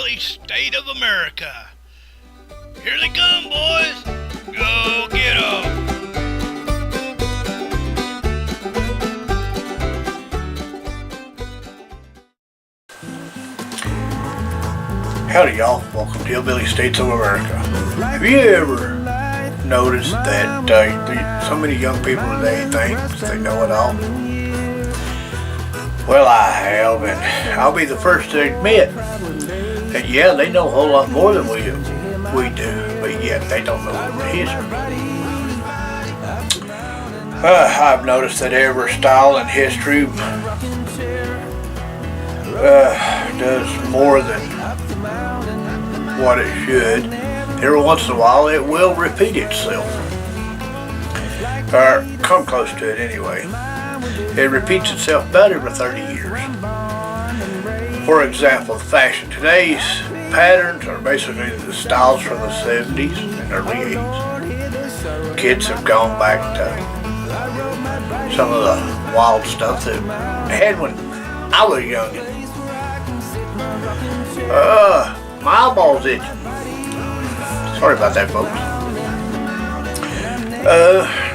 Hillbilly state of America. Here they come, boys. Go get 'em. Howdy y'all, welcome to Hillbilly States of America. Have you ever noticed that so many young people today think they know it all? Well, I have, and I'll be the first to admit that yeah, they know a whole lot more than we do, but yet they don't know the history. I've noticed that every style in history does more than what it should. Every once in a while it will repeat itself, or come close to it anyway. It repeats itself about every 30 years. For example, fashion. Today's patterns are basically the styles from the 70s and early 80s. Kids have gone back to some of the wild stuff that I had when I was young. My eyeballs itching. Sorry about that, folks.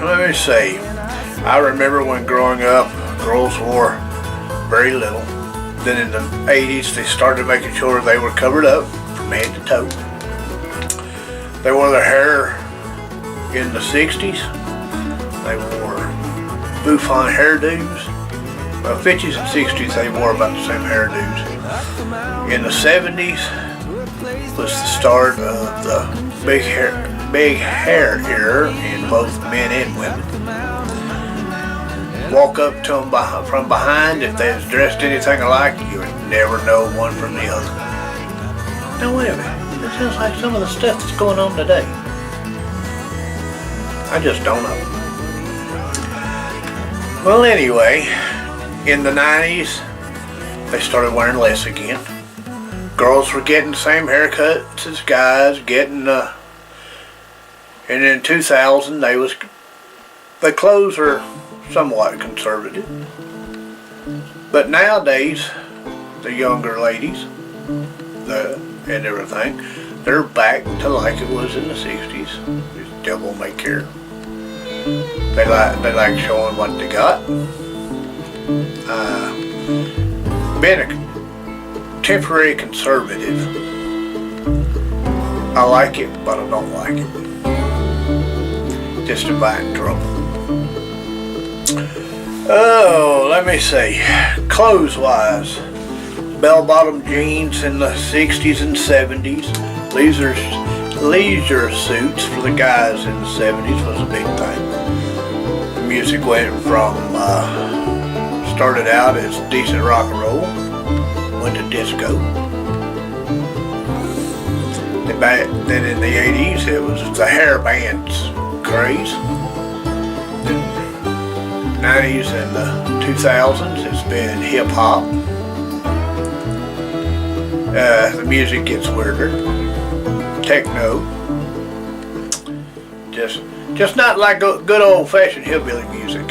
Let me see. I remember when growing up, girls wore very little. Then in the 80s, they started making sure they were covered up from head to toe. They wore their hair in the 60s. They wore bouffant hairdos. Well, 50s and 60s, they wore about the same hairdos. In the 70s was the start of the big hair era in both men and women. Walk up to them from behind. If they was dressed anything alike, you would never know one from the other. Now wait a minute, that sounds like some of the stuff that's going on today. I just don't know. Well, anyway, in the 90s, they started wearing less again. Girls were getting the same haircuts as guys, and in 2000, the clothes are somewhat conservative. But nowadays, the younger ladies, and everything, they're back to like it was in the 60s. They still won't make hair. They like showing what they got. Being a temporary conservative, I like it, but I don't like it. Just inviting trouble. Oh, let me see. Clothes-wise, bell-bottom jeans in the 60s and 70s. Leisure suits for the guys in the 70s was a big thing. The music went from, started out as decent rock and roll, went to disco. Then in the 80s, it was the hair bands craze. Then 90s and the 2000s, it's been hip hop. The music gets weirder. Techno. Just not like good old-fashioned hillbilly music.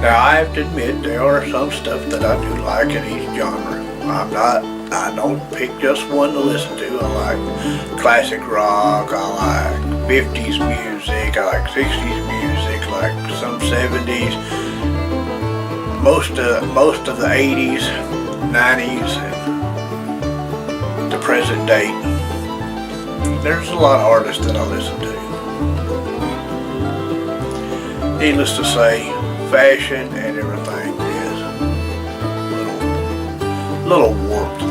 Now I have to admit there are some stuff that I do like in each genre. I don't pick just one to listen to. I like classic rock, I like 50s music, I like 60s music, like some 70s, most of the 80s, 90s, and the present date. There's a lot of artists that I listen to. Needless to say, fashion and everything is a little warped.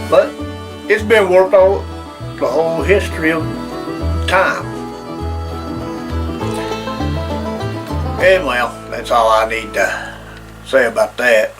But it's been warped all the whole history of time. And well, that's all I need to say about that.